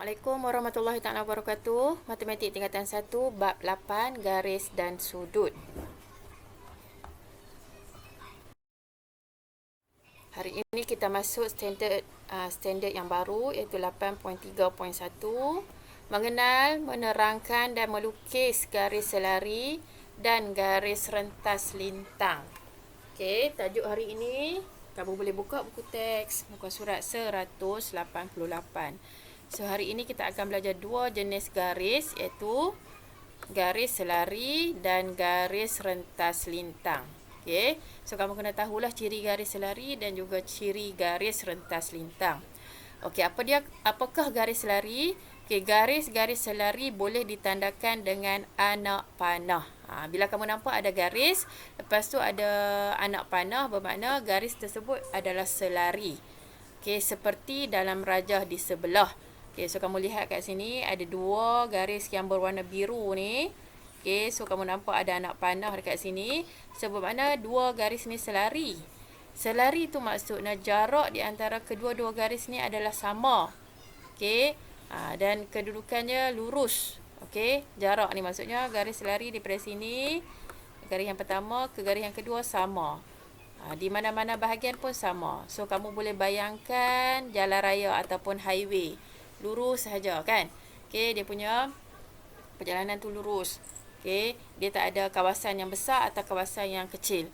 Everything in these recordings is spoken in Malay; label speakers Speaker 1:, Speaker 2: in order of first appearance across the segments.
Speaker 1: Assalamualaikum warahmatullahi taala wabarakatuh. Matematik tingkatan 1 bab 8 garis dan sudut. Hari ini kita masuk standard yang baru iaitu 8.3.1, mengenal, menerangkan dan melukis garis selari dan garis rentas lintang. Okey, tajuk hari ini kamu boleh buka buku teks muka surat 188. So, hari ini kita akan belajar dua jenis garis iaitu garis selari dan garis rentas lintang. Okey. So, kamu kena tahulah ciri garis selari dan juga ciri garis rentas lintang. Okey, apakah garis selari? Okey, garis-garis selari boleh ditandakan dengan anak panah. Bila kamu nampak ada garis, lepas tu ada anak panah, bermakna garis tersebut adalah selari. Okey, seperti dalam rajah di sebelah. Okey, so kamu lihat kat sini ada dua garis yang berwarna biru ni. Okey, so kamu nampak ada anak panah dekat sini. Sebab mana dua garis ni selari. Selari tu maksudnya jarak di antara kedua-dua garis ni adalah sama. Okey, dan kedudukannya lurus. Okey, jarak ni maksudnya garis selari daripada sini, garis yang pertama ke garis yang kedua sama. Di mana-mana bahagian pun sama. So, kamu boleh bayangkan jalan raya ataupun highway. Lurus sahaja kan. Okey, dia punya perjalanan tu lurus. Okey, dia tak ada kawasan yang besar atau kawasan yang kecil.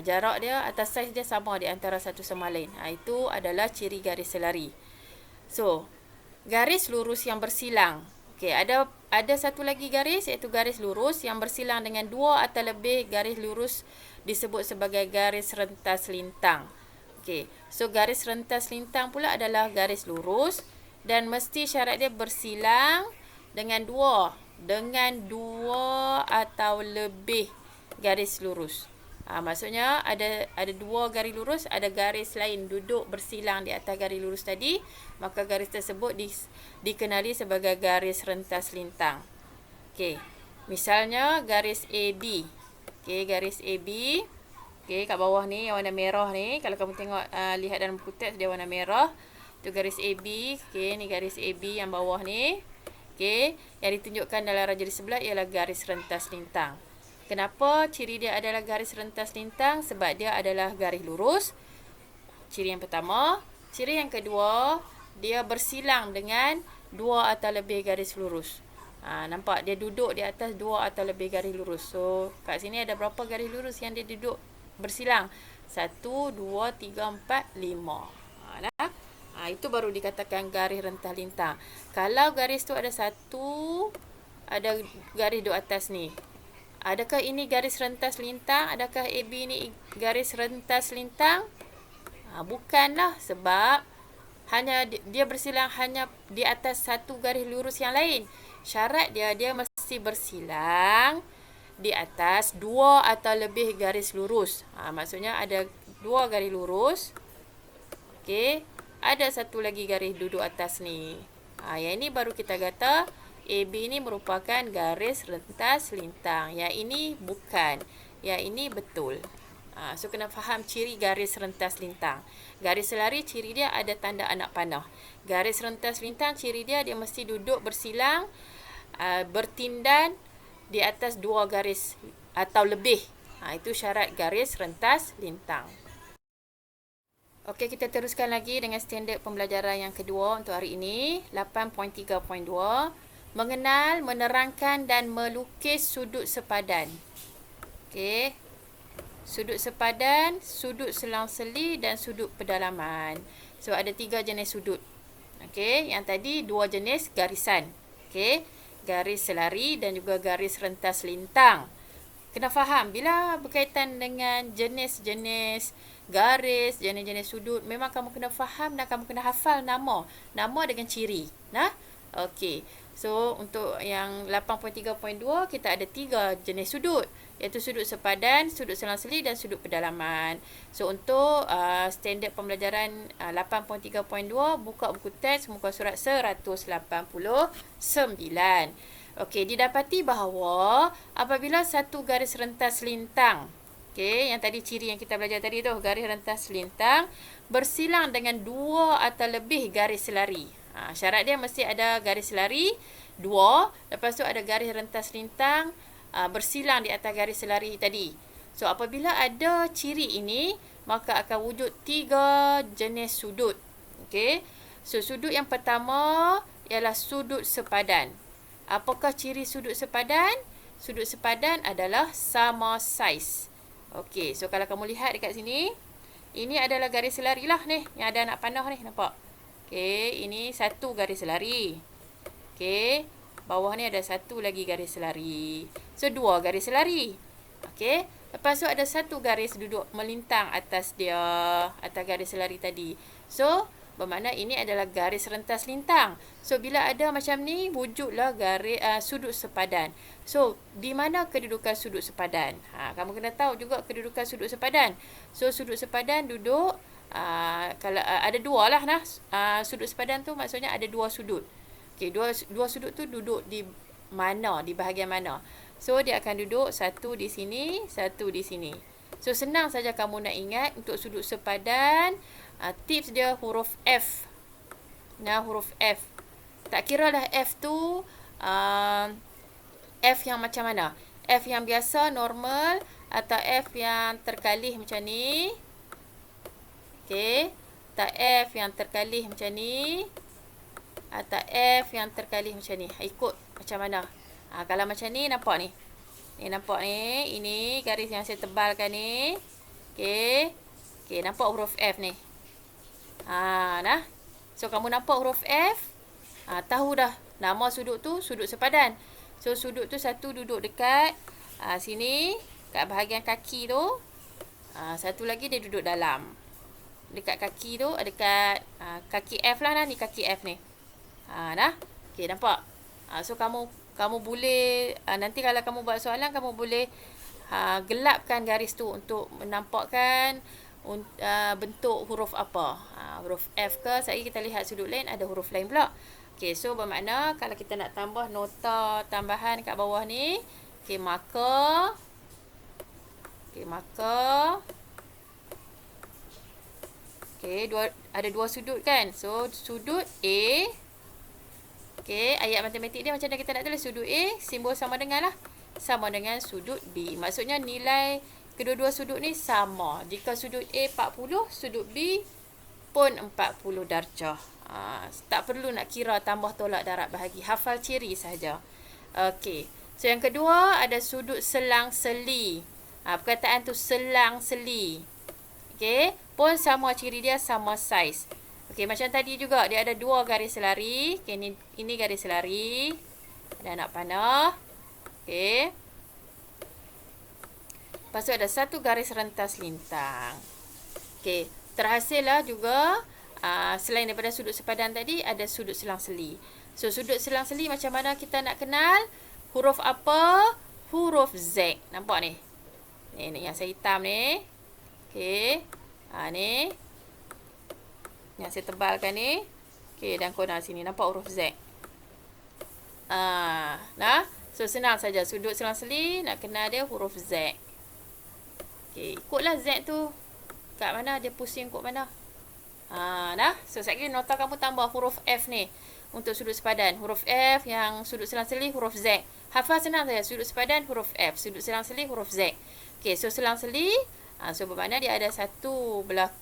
Speaker 1: Jarak dia atau saiz dia sama di antara satu sama lain. Itu adalah ciri garis selari. So, garis lurus yang bersilang. Okey, ada satu lagi garis iaitu garis lurus yang bersilang dengan dua atau lebih garis lurus disebut sebagai garis rentas lintang. Okey, so garis rentas lintang pula adalah garis lurus dan mesti syarat dia bersilang dengan dua atau lebih garis lurus. Maksudnya ada dua garis lurus, ada garis lain duduk bersilang di atas garis lurus tadi, maka garis tersebut dikenali sebagai garis rentas lintang. Okey, misalnya garis AB. Okey, garis AB. Okey, kat bawah ni yang warna merah ni, kalau kamu tengok lihat dalam buku teks dia warna merah. Itu garis AB. Okey, ni garis AB yang bawah ni. Okey, yang ditunjukkan dalam rajah di sebelah ialah garis rentas lintang. Kenapa ciri dia adalah garis rentas lintang? Sebab dia adalah garis lurus. Ciri yang pertama. Ciri yang kedua, dia bersilang dengan dua atau lebih garis lurus. Nampak dia duduk di atas dua atau lebih garis lurus. So, kat sini ada berapa garis lurus yang dia duduk bersilang? 1, 2, 3, 4, 5. Itu baru dikatakan garis rentas lintang. Kalau garis tu ada garis duduk atas ni. Adakah ini garis rentas lintang? Adakah AB ni garis rentas lintang? Bukanlah, sebab dia bersilang hanya di atas satu garis lurus yang lain. Syarat dia mesti bersilang di atas dua atau lebih garis lurus. Maksudnya ada dua garis lurus. Okey, ada satu lagi garis duduk atas ni. Yang ini baru kita kata AB ni merupakan garis rentas lintang. Yang ini bukan. Yang ini betul. So, kena faham ciri garis rentas lintang. Garis selari ciri dia ada tanda anak panah. Garis rentas lintang ciri dia mesti duduk bersilang, bertindan di atas dua garis atau lebih. Itu syarat garis rentas lintang. Okey, kita teruskan lagi dengan standard pembelajaran yang kedua untuk hari ini. 8.3.2. Mengenal, menerangkan dan melukis sudut sepadan. Okey. Sudut sepadan, sudut selang-seli dan sudut pedalaman. So, ada 3 jenis sudut. Okey, yang tadi 2 jenis garisan. Okey, garis selari dan juga garis rentas lintang. Kena faham, bila berkaitan dengan jenis-jenis garis, jenis-jenis sudut, memang kamu kena faham dan kamu kena hafal nama. Nama dengan ciri. Okey. So, untuk yang 8.3.2, kita ada 3 jenis sudut. Iaitu sudut sepadan, sudut selang-seli dan sudut pedalaman. So, untuk standard pembelajaran 8.3.2, buka buku teks muka surat 189. Okey, didapati bahawa apabila satu garis rentas lintang, okey, yang tadi ciri yang kita belajar tadi tu, garis rentas lintang bersilang dengan dua atau lebih garis selari. Syarat dia mesti ada garis selari 2, lepas tu ada garis rentas lintang bersilang di atas garis selari tadi. So apabila ada ciri ini, maka akan wujud 3 jenis sudut. Okey. So sudut yang pertama ialah sudut sepadan. Apakah ciri sudut sepadan? Sudut sepadan adalah sama saiz. Okey, so kalau kamu lihat dekat sini, ini adalah garis selari lah ni, yang ada anak panah ni, nampak? Okey, ini satu garis selari. Okey, bawah ni ada satu lagi garis selari. So, 2 garis selari. Okey, lepas tu ada satu garis duduk melintang atas dia, atas garis selari tadi. So, bermakna ini adalah garis rentas lintang. So, bila ada macam ni, wujudlah garis sudut sepadan. So, di mana kedudukan sudut sepadan? Kamu kena tahu juga kedudukan sudut sepadan. So, sudut sepadan duduk, kalau ada 2 lah. Sudut sepadan tu maksudnya ada 2 sudut. Okay, dua sudut tu duduk di mana, di bahagian mana. So, dia akan duduk satu di sini, satu di sini. So, senang saja kamu nak ingat untuk sudut sepadan. Tips dia huruf F. Huruf F. Tak kira lah F tu F yang macam mana. F yang biasa, normal, atau F yang terkalih macam ni. Okey. Atau F yang terkalih macam ni. Atau F yang terkalih macam ni. Ikut macam mana. Kalau macam ni, nampak ni. Ni nampak ni. Ini garis yang saya tebalkan ni. Okey. Okey, nampak huruf F ni. Dah. So, kamu nampak huruf F. Tahu dah. Nama sudut tu, sudut sepadan. So, sudut tu satu duduk dekat sini. Kat bahagian kaki tu. Satu lagi dia duduk dalam. Dekat kaki tu, dekat kaki F lah. Ni kaki F ni. Dah. Okey, nampak? So, kamu boleh, nanti kalau kamu buat soalan, kamu boleh gelapkan garis tu untuk menampakkan bentuk huruf apa. Huruf F ke, sekali kita lihat sudut lain, ada huruf lain pula. Okey, so bermakna kalau kita nak tambah nota tambahan kat bawah ni, okey, maka ada 2 sudut kan. So, sudut A. Okey, ayat matematik dia macam mana kita nak tulis? Sudut A, simbol sama dengan sudut B. Maksudnya nilai kedua-dua sudut ni sama. Jika sudut A 40, sudut B pun 40 darjah. Tak perlu nak kira tambah tolak darab bahagi. Hafal ciri saja. Okey. So, yang kedua ada sudut selang-seli. Perkataan tu selang-seli. Okey. Pun sama ciri dia, sama saiz. Okey, macam tadi juga. Dia ada 2 garis selari. Okey, ini garis selari. Ada anak panah. Okey. Lepas tu ada satu garis rentas lintang. Okey. Terhasillah juga, selain daripada sudut sepadan tadi, ada sudut selang-seli. So, sudut selang-seli macam mana kita nak kenal? Huruf apa? Huruf Z. Nampak ni? Ni yang saya hitam ni. Okey. Ni. Yang saya tebalkan ni. Okey, dan corner sini. Nampak huruf Z. Nah. So, senang saja. Sudut selang-seli, nak kenal dia huruf Z. Okey, ikutlah Z tu. Kat mana? Dia pusing kot mana? Dah. So, sekali nota kamu tambah huruf F ni. Untuk sudut sepadan. Huruf F yang sudut selang-seli huruf Z. Hafal senang saja. Sudut sepadan huruf F. Sudut selang-seli huruf Z. Okey, so selang-seli. So, bermakna dia ada satu belah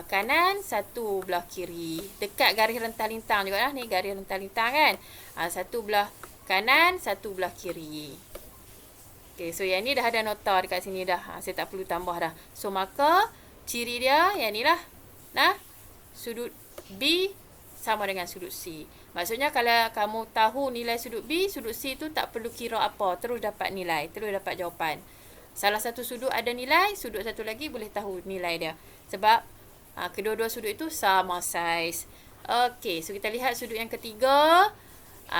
Speaker 1: kanan, satu belah kiri. Dekat garis rentas lintang juga lah. Ni garis rentas lintang kan. Satu belah kanan, satu belah kiri. Okey, so yang ni dah ada nota dekat sini dah. Saya tak perlu tambah dah. So, maka ciri dia yang ni lah. Sudut B sama dengan sudut C. Maksudnya kalau kamu tahu nilai sudut B, sudut C tu tak perlu kira apa. Terus dapat nilai, terus dapat jawapan. Salah satu sudut ada nilai, sudut satu lagi boleh tahu nilai dia. Sebab kedua-dua sudut itu sama saiz. Okey, so kita lihat sudut yang ketiga.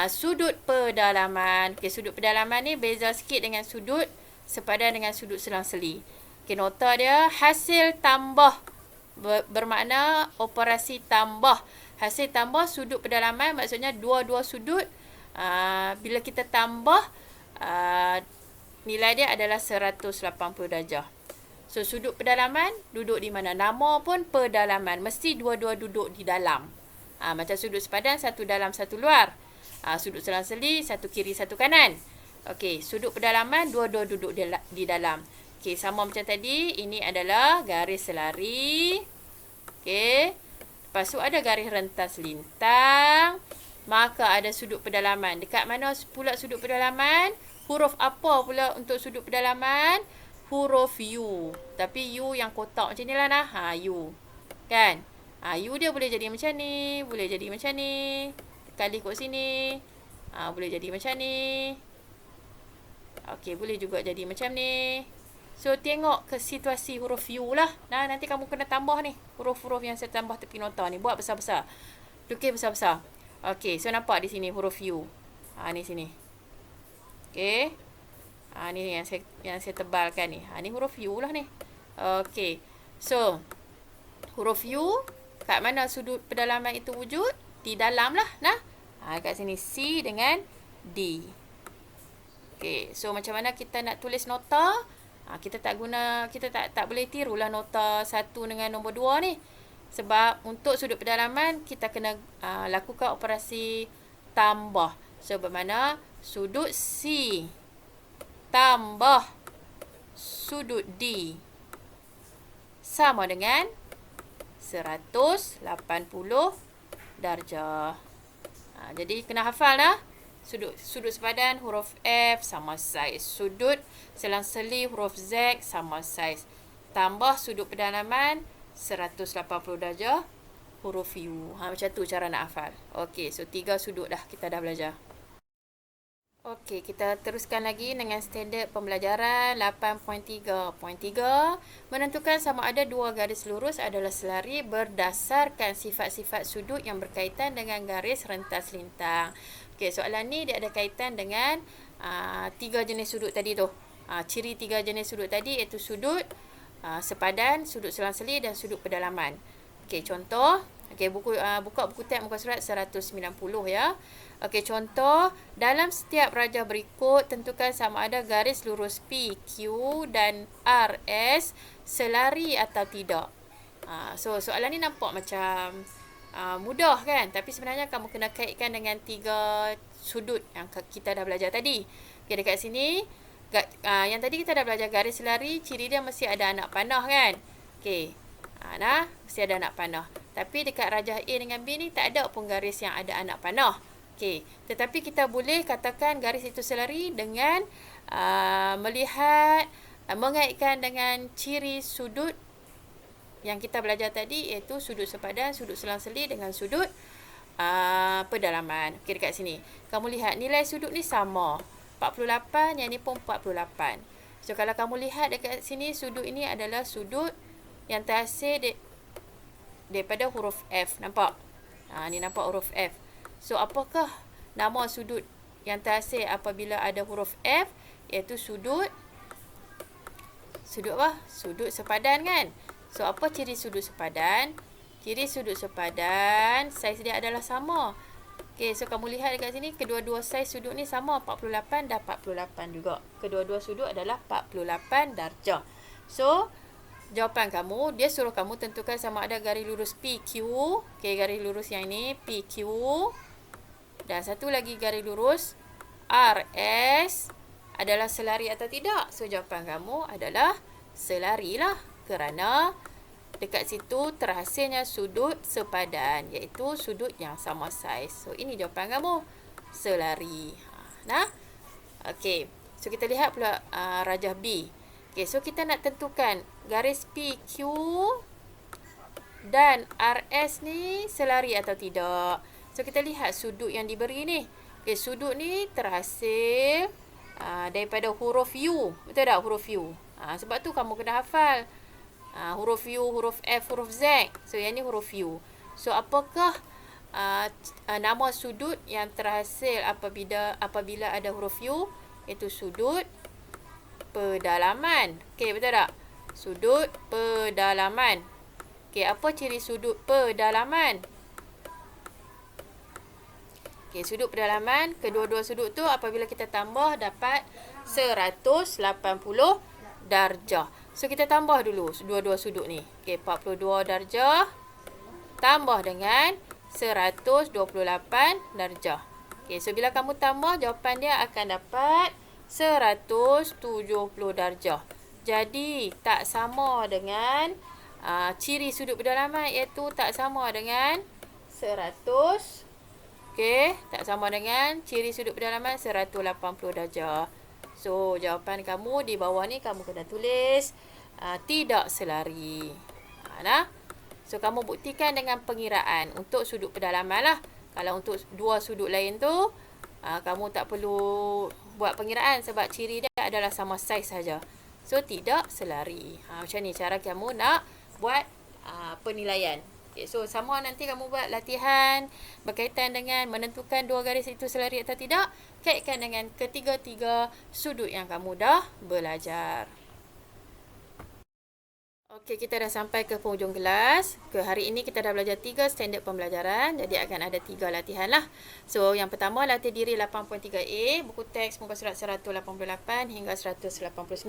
Speaker 1: Sudut pedalaman. Okey, sudut pedalaman ni beza sikit dengan sudut sepadan dengan sudut selang-seli. Okey, nota dia hasil tambah. Bermakna operasi tambah. Hasil tambah sudut pedalaman maksudnya dua-dua sudut. Bila kita tambah, nilai dia adalah 180 darjah. So, sudut pedalaman duduk di mana? Nama pun pedalaman. Mesti dua-dua duduk di dalam. Macam sudut sepadan, satu dalam, satu luar. Sudut selang-seli, satu kiri, satu kanan. Okey, sudut pedalaman, dua-dua duduk di dalam. Okey, sama macam tadi. Ini adalah garis selari. Okey. Lepas tu ada garis rentas lintang. Maka ada sudut pedalaman. Dekat mana pula sudut pedalaman? Huruf apa pula untuk sudut pedalaman? Huruf U. Tapi U yang kotak macam ni lah nah. U. Kan? U dia boleh jadi macam ni. Boleh jadi macam ni. Kali kat sini. Boleh jadi macam ni. Okey, boleh juga jadi macam ni. So, tengok ke situasi huruf U lah. Nah, nanti kamu kena tambah ni. Huruf-huruf yang saya tambah tepi nota ni. Buat besar-besar. Lukis besar-besar. Okey, so nampak di sini huruf U. Ni sini. Okey. Ni yang saya tebalkan ni. Ni huruf U lah ni. Okey. So, huruf U, kat mana sudut pedalaman itu wujud? Di dalam lah. Nah. Kat sini C dengan D. Okey. So, macam mana kita nak tulis nota? Kita tak boleh tirulah nota 1 dengan nombor 2 ni. Sebab untuk sudut pedalaman, kita kena lakukan operasi tambah. So, bermakna sudut C tambah sudut D sama dengan 180 darjah. Jadi, kena hafal dah. Sudut sepadan huruf F sama saiz. Sudut selang-seli huruf Z sama saiz. Tambah sudut pedalaman 180 darjah huruf U. Macam tu cara nak hafal. Okey, so 3 sudut dah kita dah belajar. Okey, kita teruskan lagi dengan standard pembelajaran 8.3.3. Menentukan sama ada dua garis lurus adalah selari berdasarkan sifat-sifat sudut yang berkaitan dengan garis rentas lintang. Okey, soalan ni dia ada kaitan dengan 3 jenis sudut tadi tu. Ciri 3 jenis sudut tadi iaitu sudut sepadan, sudut selang-seli dan sudut pedalaman. Okey, contoh. Okey, buka buku teks muka surat 190 ya. Okey, contoh, dalam setiap rajah berikut tentukan sama ada garis lurus PQ dan RS selari atau tidak. So soalan ni nampak macam mudah kan, tapi sebenarnya kamu kena kaitkan dengan 3 sudut yang kita dah belajar tadi. Okey, dekat sini yang tadi kita dah belajar garis selari, ciri dia mesti ada anak panah kan. Okey. Mesti ada anak panah. Tapi dekat rajah A dengan B ni tak ada pun garis yang ada anak panah. Okey, tetapi kita boleh katakan garis itu selari dengan mengaitkan dengan ciri sudut yang kita belajar tadi, iaitu sudut sepadan, sudut selang-seli dengan sudut pedalaman. Okey, dekat sini. Kamu lihat nilai sudut ni sama. 48, yang ni pun 48. So, kalau kamu lihat dekat sini, sudut ini adalah sudut yang terhasil daripada huruf F. Nampak? Ni nampak huruf F. So, apakah nama sudut yang terhasil apabila ada huruf F? Iaitu sudut apa? Sudut sepadan kan? So, apa ciri sudut sepadan? Ciri sudut sepadan, saiz dia adalah sama. Okey, so kamu lihat dekat sini, kedua-dua saiz sudut ni sama, 48 dan 48 juga. Kedua-dua sudut adalah 48 darjah. So, jawapan kamu, dia suruh kamu tentukan sama ada garis lurus PQ. Okey, garis lurus yang ini PQ. Dan satu lagi garis lurus RS adalah selari atau tidak. So, jawapan kamu adalah selari lah. Kerana dekat situ terhasilnya sudut sepadan, iaitu sudut yang sama saiz. So, ini jawapan kamu. Selari. Okey. So, kita lihat pula rajah B. Okey, so kita nak tentukan garis PQ dan RS ni selari atau tidak. So, kita lihat sudut yang diberi ni. Okey, sudut ni terhasil daripada huruf U. Betul tak? Huruf U. Sebab tu kamu kena hafal. Huruf U, huruf F, huruf Z. So, yang ni huruf U. So, apakah nama sudut yang terhasil apabila ada huruf U? Iaitu sudut pedalaman. Okey, betul tak? Sudut pedalaman. Okey, apa ciri sudut pedalaman? Okey, sudut pedalaman, kedua-dua sudut tu apabila kita tambah dapat 180 darjah. So, kita tambah dulu dua-dua sudut ni. Okey, 42 darjah tambah dengan 128 darjah. Okey, so bila kamu tambah, jawapan dia akan dapat 170 darjah. Jadi, tak sama dengan ciri sudut pendalaman, iaitu tak sama dengan 100. Okey, tak sama dengan ciri sudut pendalaman 180 darjah. So, jawapan kamu di bawah ni kamu kena tulis tidak selari. Nah. So, kamu buktikan dengan pengiraan untuk sudut pendalaman lah. Kalau untuk dua sudut lain tu, kamu tak perlu buat pengiraan sebab ciri dia adalah sama saiz saja. So, tidak selari. Macam ni cara kamu nak buat penilaian. Okay, so, sama nanti kamu buat latihan berkaitan dengan menentukan dua garis itu selari atau tidak. Kaitkan dengan ketiga-tiga sudut yang kamu dah belajar. Okey, kita dah sampai ke penghujung kelas. Hari ini kita dah belajar 3 standard pembelajaran. Jadi akan ada 3 latihan lah. So, yang pertama latih diri 8.3A, buku teks muka surat 188 hingga 189.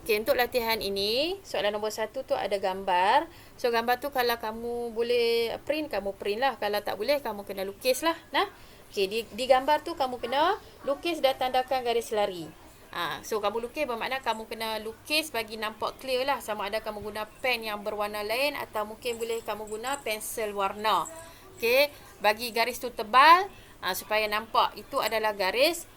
Speaker 1: Okey, untuk latihan ini, soalan nombor 1 tu ada gambar. So, gambar tu kalau kamu boleh print, kamu print lah. Kalau tak boleh, kamu kena lukis lah. Nah. Okey, di gambar tu kamu kena lukis dan tandakan garis lari. So, kamu lukis bermakna kamu kena lukis bagi nampak clear lah. Sama ada kamu guna pen yang berwarna lain atau mungkin boleh kamu guna pensel warna. Okay, bagi garis tu tebal supaya nampak itu adalah garis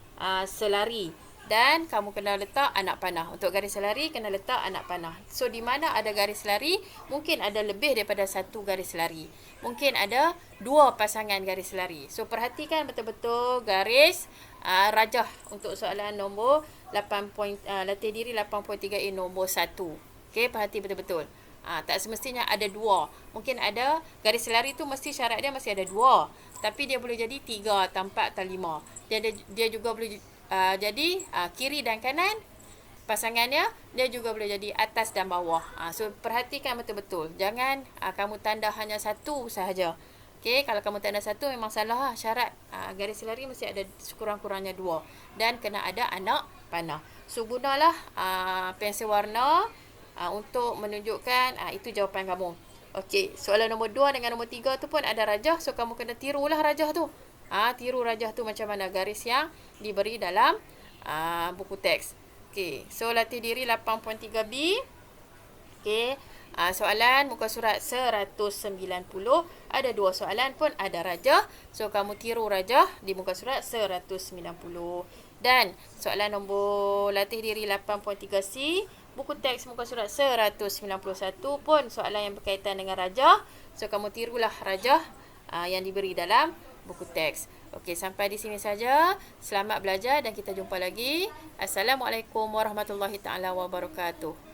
Speaker 1: selari. Dan kamu kena letak anak panah. Untuk garis selari, kena letak anak panah. So, di mana ada garis selari, mungkin ada lebih daripada satu garis selari. Mungkin ada 2 pasangan garis selari. So, perhatikan betul-betul garis rajah untuk soalan nombor 8 latih diri 8.3A nombor 1. Okey, perhati betul-betul. Tak semestinya ada 2. Mungkin ada garis selari tu mesti syarat dia masih ada 2. Tapi dia boleh jadi 3 atau 4 atau 5. Dia juga boleh jadi kiri dan kanan pasangannya, dia juga boleh jadi atas dan bawah. So, perhatikan betul-betul. Jangan kamu tanda hanya satu sahaja. Okey, kalau kamu tanda satu memang salah lah. Syarat garis selari mesti ada sekurang-kurangnya 2. Dan kena ada anak panah. So, gunalah pensel warna untuk menunjukkan itu jawapan kamu. Okey, soalan nombor 2 dengan nombor 3 tu pun ada rajah. So, kamu kena tirulah rajah tu. Tiru rajah tu macam mana garis yang diberi dalam buku teks. Okey, so latih diri 8.3B. Okey, soalan muka surat 190. Ada 2 soalan pun ada rajah. So, kamu tiru rajah di muka surat 190. Dan soalan nombor latih diri 8.3C, buku teks muka surat 191 pun soalan yang berkaitan dengan rajah. So, kamu tirulah rajah yang diberi dalam buku teks. Okey, sampai di sini saja. Selamat belajar dan kita jumpa lagi. Assalamualaikum warahmatullahi taala wabarakatuh.